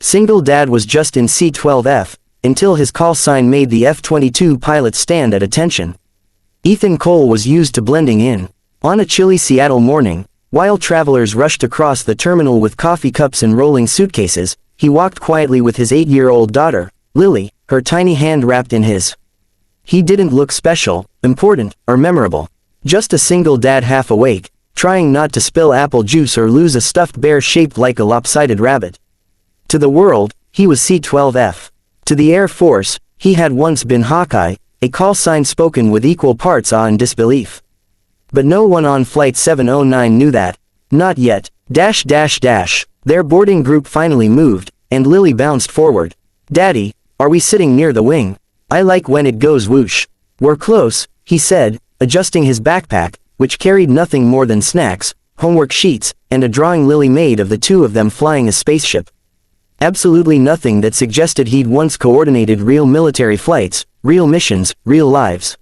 Single Dad was just in C-12F, until his call sign made the F-22 pilots stand at attention. Ethan Cole was used to blending in. On a chilly Seattle morning, while travelers rushed across the terminal with coffee cups and rolling suitcases, he walked quietly with his 8-year-old daughter, Lily, her tiny hand wrapped in his. He didn't look special, important, or memorable. Just a single dad half awake, trying not to spill apple juice or lose a stuffed bear shaped like a lopsided rabbit. To the world, he was C-12F. To the Air Force, he had once been Hawkeye, a call sign spoken with equal parts awe and disbelief. But no one on Flight 709 knew that. Not yet. Their boarding group finally moved, and Lily bounced forward. "Daddy, are we sitting near the wing? I like when it goes whoosh." "We're close," he said, adjusting his backpack, which carried nothing more than snacks, homework sheets, and a drawing Lily made of the two of them flying a spaceship. Absolutely nothing that suggested he'd once coordinated real military flights, real missions, real lives.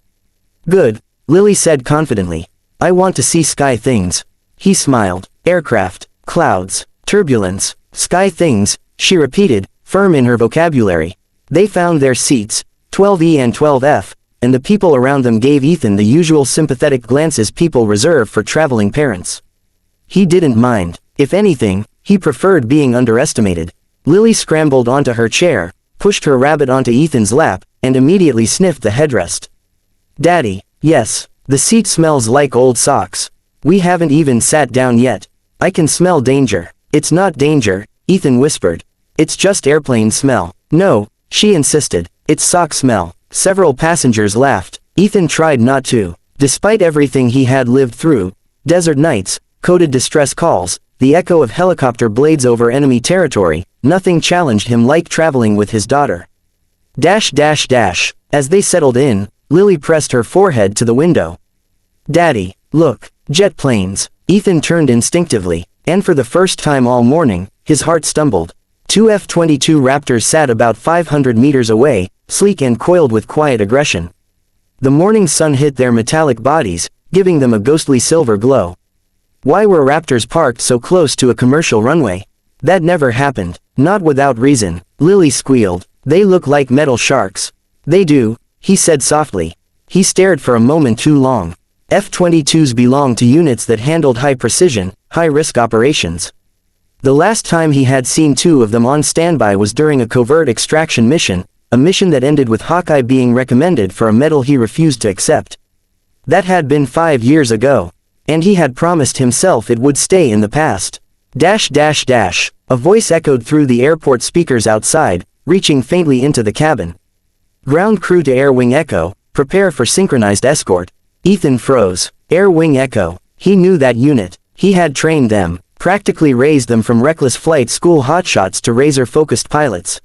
"Good," Lily said confidently. "I want to see sky things." He smiled. "Aircraft, clouds, turbulence, sky things," she repeated, firm in her vocabulary. They found their seats, 12E and 12F, and the people around them gave Ethan the usual sympathetic glances people reserve for traveling parents. He didn't mind. If anything, he preferred being underestimated. Lily scrambled onto her chair, pushed her rabbit onto Ethan's lap, and immediately sniffed the headrest. "Daddy, yes, the seat smells like old socks. We haven't even sat down yet. I can smell danger." "It's not danger," Ethan whispered. "It's just airplane smell." "No," she insisted. "It's sock smell." Several passengers laughed. Ethan tried not to. Despite everything he had lived through, desert nights, coded distress calls, the echo of helicopter blades over enemy territory, nothing challenged him like traveling with his daughter. As they settled in, Lily pressed her forehead to the window. "Daddy, look, jet planes." Ethan turned instinctively, and for the first time all morning, his heart stumbled. Two F-22 Raptors sat about 500 meters away, sleek and coiled with quiet aggression. The morning sun hit their metallic bodies, giving them a ghostly silver glow. Why were Raptors parked so close to a commercial runway? That never happened. Not without reason. Lily squealed. "They look like metal sharks." "They do," he said softly. He stared for a moment too long. F-22s belonged to units that handled high-precision, high-risk operations. The last time he had seen two of them on standby was during a covert extraction mission, a mission that ended with Hawkeye being recommended for a medal he refused to accept. That had been 5 years ago, and he had promised himself it would stay in the past. A voice echoed through the airport speakers outside, reaching faintly into the cabin. "Ground crew to Air Wing Echo, prepare for synchronized escort." Ethan froze. Air Wing Echo. He knew that unit. He had trained them, practically raised them from reckless flight school hotshots to razor-focused pilots.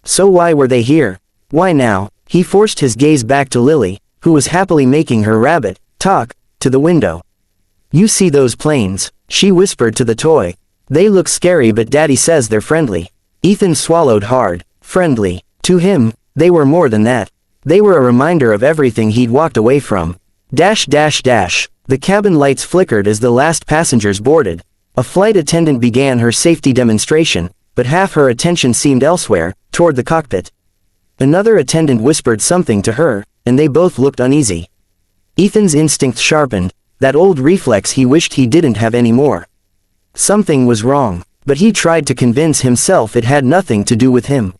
So why were they here? Why now? He forced his gaze back to Lily, who was happily making her rabbit talk to the window. "You see those planes?" she whispered to the toy. "They look scary, but Daddy says they're friendly." Ethan swallowed hard. Friendly. To him, they were more than that. They were a reminder of everything he'd walked away from. The cabin lights flickered as the last passengers boarded. A flight attendant began her safety demonstration, but half her attention seemed elsewhere, toward the cockpit. Another attendant whispered something to her, and they both looked uneasy. Ethan's instincts sharpened, that old reflex he wished he didn't have anymore. Something was wrong, but he tried to convince himself it had nothing to do with him.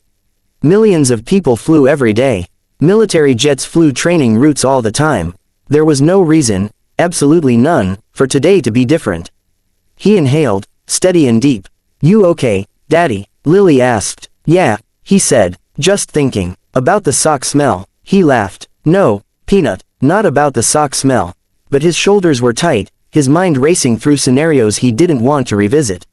Millions of people flew every day. Military jets flew training routes all the time. There was no reason, absolutely none, for today to be different. He inhaled, steady and deep. "You okay, Daddy?" Lily asked. "Yeah," he said, "just thinking. About the sock smell." He laughed. "No, Peanut, not about the sock smell." But his shoulders were tight, his mind racing through scenarios he didn't want to revisit.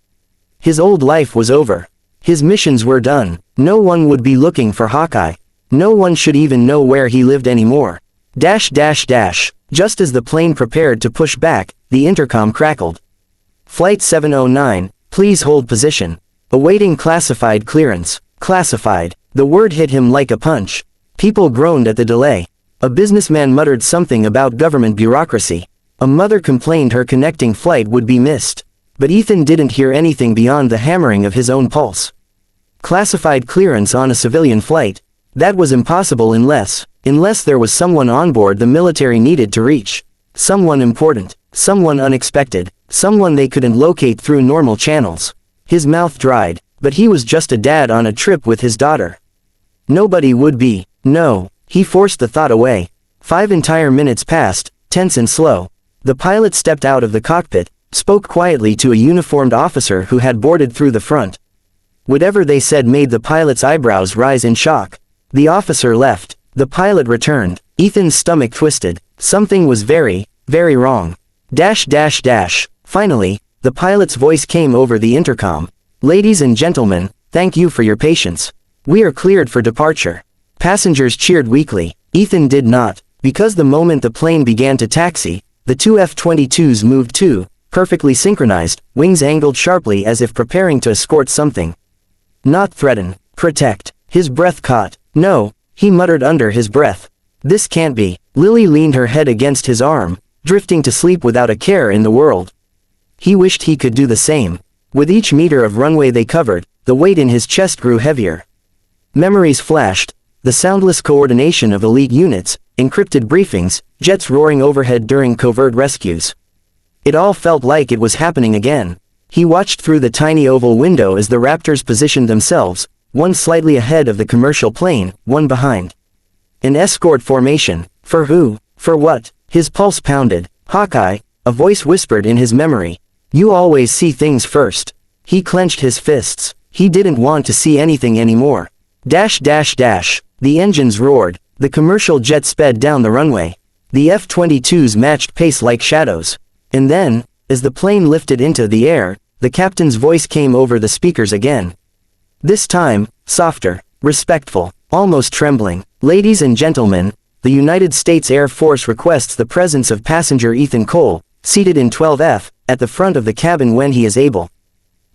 His old life was over. His missions were done. No one would be looking for Hawkeye. No one should even know where he lived anymore. Just as the plane prepared to push back, the intercom crackled. "Flight 709, please hold position. Awaiting classified clearance." Classified. The word hit him like a punch. People groaned at the delay. A businessman muttered something about government bureaucracy. A mother complained her connecting flight would be missed. But Ethan didn't hear anything beyond the hammering of his own pulse. Classified clearance on a civilian flight. That was impossible unless there was someone on board the military needed to reach. Someone important, someone unexpected, someone they couldn't locate through normal channels. His mouth dried, but he was just a dad on a trip with his daughter. Nobody would be. No, he forced the thought away. 5 entire minutes passed, tense and slow. The pilot stepped out of the cockpit, spoke quietly to a uniformed officer who had boarded through the front. Whatever they said made the pilot's eyebrows rise in shock. The officer left. The pilot returned. Ethan's stomach twisted. Something was very, very wrong. Finally, the pilot's voice came over the intercom. Ladies and gentlemen, thank you for your patience. We are cleared for departure. Passengers cheered weakly. Ethan did not, because the moment the plane began to taxi, the two F-22s moved too, perfectly synchronized, wings angled sharply as if preparing to escort something. Not threaten, protect. His breath caught. No, he muttered under his breath. This can't be. Lily leaned her head against his arm, drifting to sleep without a care in the world. He wished he could do the same. With each meter of runway they covered, the weight in his chest grew heavier. Memories flashed. The soundless coordination of elite units, encrypted briefings, jets roaring overhead during covert rescues. It all felt like it was happening again. He watched through the tiny oval window as the Raptors positioned themselves, one slightly ahead of the commercial plane, one behind. An escort formation. For who? For what? His pulse pounded. Hawkeye, a voice whispered in his memory. You always see things first. He clenched his fists. He didn't want to see anything anymore. The engines roared. The commercial jet sped down the runway. The F-22s matched pace like shadows. And then, as the plane lifted into the air, the captain's voice came over the speakers again. This time, softer, respectful, almost trembling. Ladies and gentlemen, the United States Air Force requests the presence of passenger Ethan Cole, seated in 12F, at the front of the cabin when he is able.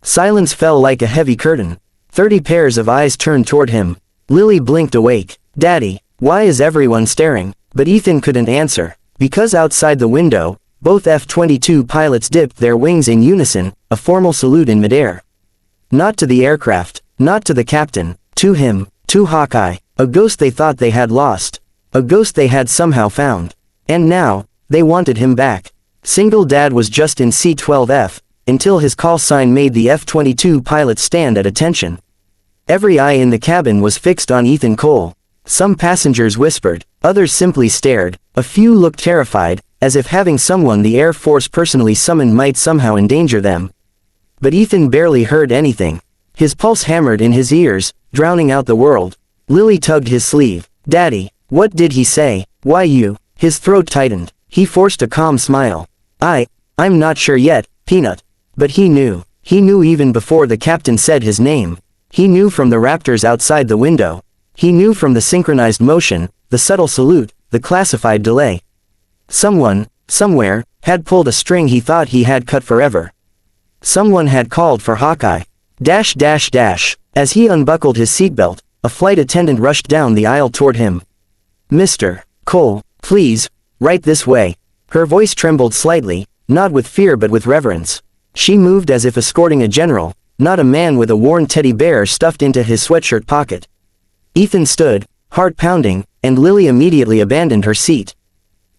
Silence fell like a heavy curtain. 30 pairs of eyes turned toward him. Lily blinked awake. Daddy, why is everyone staring? But Ethan couldn't answer, because outside the window, both F-22 pilots dipped their wings in unison, a formal salute in midair. Not to the aircraft, not to the captain, to him, to Hawkeye, a ghost they thought they had lost, a ghost they had somehow found. And now, they wanted him back. Single Dad was just in C-12F, until his call sign made the F-22 pilots stand at attention. Every eye in the cabin was fixed on Ethan Cole. Some passengers whispered, others simply stared, a few looked terrified, as if having someone the Air Force personally summoned might somehow endanger them. But Ethan barely heard anything. His pulse hammered in his ears, drowning out the world. Lily tugged his sleeve. Daddy, what did he say? Why you? His throat tightened. He forced a calm smile. I'm not sure yet, Peanut. But he knew. He knew even before the captain said his name. He knew from the Raptors outside the window. He knew from the synchronized motion, the subtle salute, the classified delay. Someone, somewhere, had pulled a string he thought he had cut forever. Someone had called for Hawkeye. As he unbuckled his seatbelt, a flight attendant rushed down the aisle toward him. Mr. Cole, please, right this way. Her voice trembled slightly, not with fear but with reverence. She moved as if escorting a general, not a man with a worn teddy bear stuffed into his sweatshirt pocket. Ethan stood, heart pounding, and Lily immediately abandoned her seat.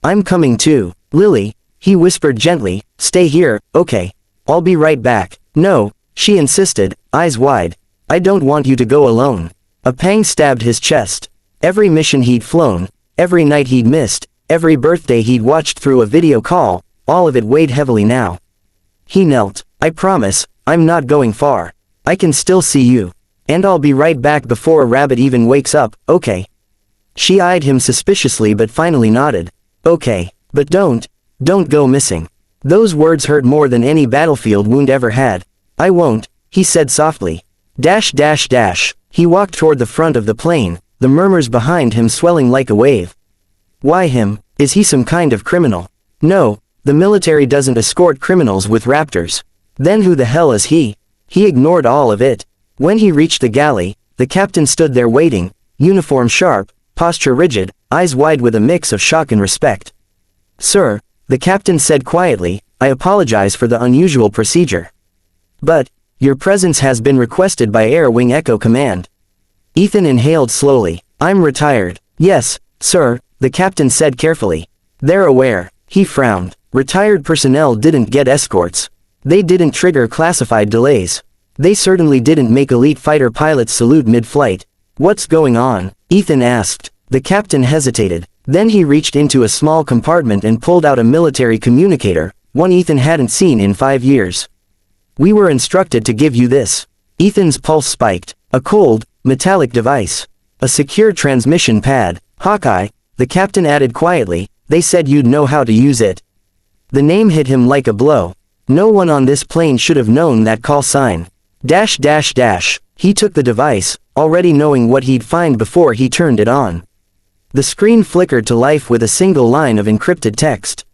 I'm coming too, Lily, he whispered gently, stay here, okay. I'll be right back. No, she insisted, eyes wide. I don't want you to go alone. A pang stabbed his chest. Every mission he'd flown, every night he'd missed, every birthday he'd watched through a video call, all of it weighed heavily now. He knelt. I promise, I'm not going far. I can still see you. And I'll be right back before a rabbit even wakes up, okay? She eyed him suspiciously but finally nodded. Okay, but don't go missing. Those words hurt more than any battlefield wound ever had. I won't, he said softly. He walked toward the front of the plane, the murmurs behind him swelling like a wave. Why him? Is he some kind of criminal? No, the military doesn't escort criminals with Raptors. Then who the hell is he? He ignored all of it. When he reached the galley, the captain stood there waiting, uniform sharp, posture rigid, eyes wide with a mix of shock and respect. Sir, the captain said quietly, I apologize for the unusual procedure. But, Your presence has been requested by Air Wing Echo Command. Ethan inhaled slowly. I'm retired. Yes, sir, the captain said carefully. They're aware. He frowned. Retired personnel didn't get escorts. They didn't trigger classified delays. They certainly didn't make elite fighter pilots salute mid-flight. What's going on? Ethan asked. The captain hesitated. Then he reached into a small compartment and pulled out a military communicator, one Ethan hadn't seen in 5 years. We were instructed to give you this. Ethan's pulse spiked. A cold, metallic device. A secure transmission pad. Hawkeye, the captain added quietly, they said you'd know how to use it. The name hit him like a blow. No one on this plane should have known that call sign. He took the device, already knowing what he'd find before he turned it on. The screen flickered to life with a single line of encrypted text.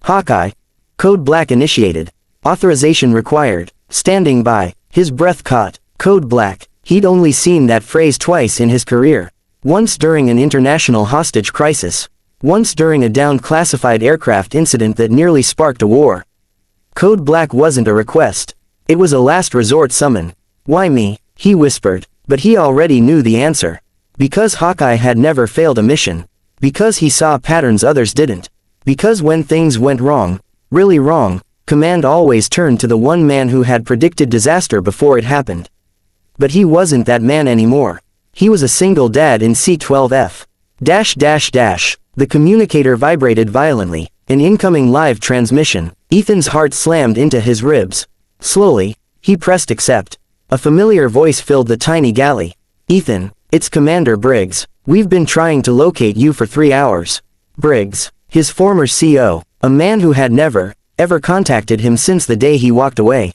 Hawkeye. Code Black initiated. Authorization required. Standing by. His breath caught. Code Black. He'd only seen that phrase twice in his career. Once during an international hostage crisis. Once during a downed classified aircraft incident that nearly sparked a war. Code Black wasn't a request. It was a last resort summon. Why me? He whispered, but he already knew the answer. Because Hawkeye had never failed a mission. Because he saw patterns others didn't. Because when things went wrong, really wrong, command always turned to the one man who had predicted disaster before it happened. But he wasn't that man anymore. He was a single dad in C-12F. The communicator vibrated violently. An incoming live transmission. Ethan's heart slammed into his ribs. Slowly, he pressed accept. A familiar voice filled the tiny galley. Ethan, it's Commander Briggs. We've been trying to locate you for 3 hours. Briggs, his former CO, a man who had never, ever contacted him since the day he walked away.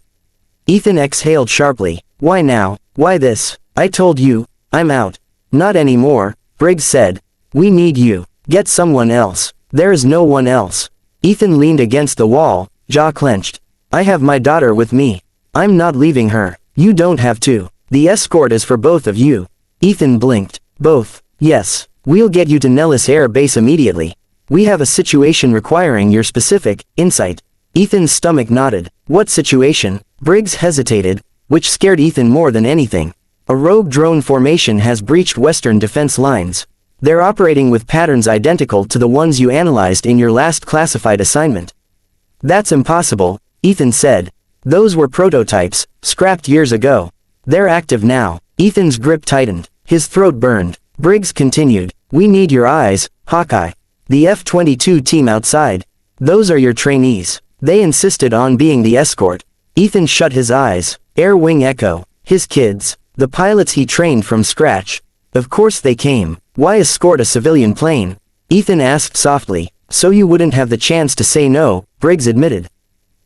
Ethan exhaled sharply. Why now? Why this? I told you, I'm out. Not anymore, Briggs said. We need you. Get someone else. There is no one else. Ethan leaned against the wall, jaw clenched. I have my daughter with me. I'm not leaving her. You don't have to. The escort is for both of you. Ethan blinked. Both. Yes. We'll get you to Nellis Air Base immediately. We have a situation requiring your specific insight. Ethan's stomach nodded. What situation? Briggs hesitated, which scared Ethan more than anything. A rogue drone formation has breached Western defense lines. They're operating with patterns identical to the ones you analyzed in your last classified assignment. That's impossible, Ethan said. Those were prototypes, scrapped years ago. They're active now. Ethan's grip tightened. His throat burned. Briggs continued. We need your eyes, Hawkeye. The F-22 team outside. Those are your trainees. They insisted on being the escort. Ethan shut his eyes. Air Wing Echo. His kids. The pilots he trained from scratch. Of course they came. Why escort a civilian plane? Ethan asked softly. So you wouldn't have the chance to say no, Briggs admitted.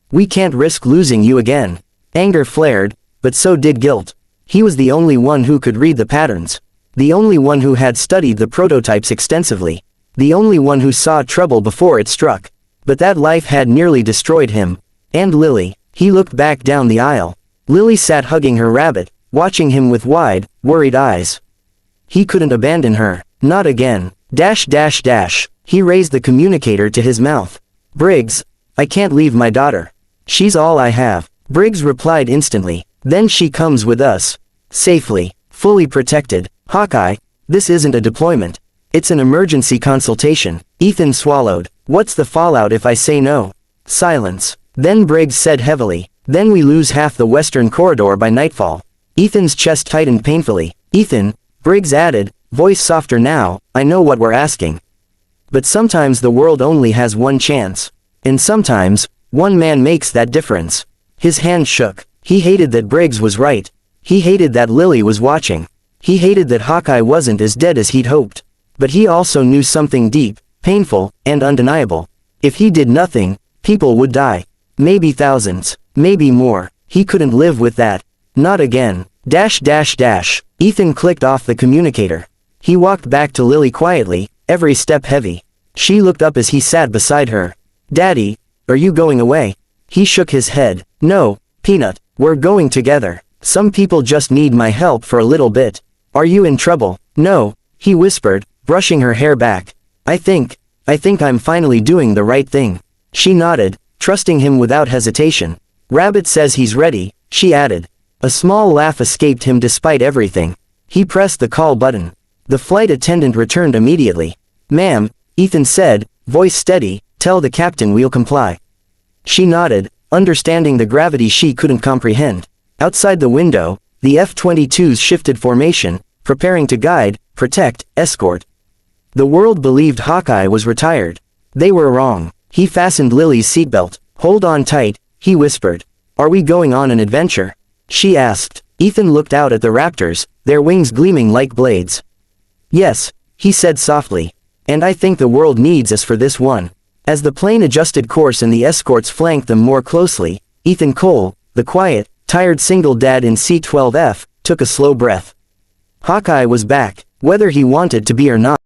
We can't risk losing you again. Anger flared, but so did guilt. He was the only one who could read the patterns. The only one who had studied the prototypes extensively. The only one who saw trouble before it struck. But that life had nearly destroyed him. And Lily. He looked back down the aisle. Lily sat hugging her rabbit, watching him with wide, worried eyes. He couldn't abandon her. Not again. He raised the communicator to his mouth. Briggs, I can't leave my daughter. She's all I have. Briggs replied instantly. Then she comes with us. Safely. Fully protected. Hawkeye, this isn't a deployment. It's an emergency consultation. Ethan swallowed. What's the fallout if I say no? Silence. Then Briggs said heavily. Then we lose half the western corridor by nightfall. Ethan's chest tightened painfully. Ethan, Briggs added, voice softer now, I know what we're asking. But sometimes the world only has one chance. And sometimes, one man makes that difference. His hand shook. He hated that Briggs was right. He hated that Lily was watching. He hated that Hawkeye wasn't as dead as he'd hoped. But he also knew something deep, painful, and undeniable. If he did nothing, people would die. Maybe thousands. Maybe more. He couldn't live with that. Not again. Ethan clicked off the communicator. He walked back to Lily quietly, every step heavy. She looked up as he sat beside her. Daddy, are you going away? He shook his head. No, Peanut, we're going together. Some people just need my help for a little bit. Are you in trouble? No, he whispered, brushing her hair back. I think I'm finally doing the right thing. She nodded, trusting him without hesitation. Rabbit says he's ready, she added. A small laugh escaped him despite everything. He pressed the call button. The flight attendant returned immediately. "Ma'am," Ethan said, voice steady, "tell the captain we'll comply." She nodded, understanding the gravity she couldn't comprehend. Outside the window, the F-22s shifted formation, preparing to guide, protect, escort. The world believed Hawkeye was retired. They were wrong. He fastened Lily's seatbelt. "Hold on tight," he whispered. "Are we going on an adventure?" she asked. Ethan looked out at the Raptors, their wings gleaming like blades. "Yes," he said softly. "And I think the world needs us for this one." As the plane adjusted course and the escorts flanked them more closely, Ethan Cole, the quiet, tired single dad in C-12F, took a slow breath. Hawkeye was back, whether he wanted to be or not.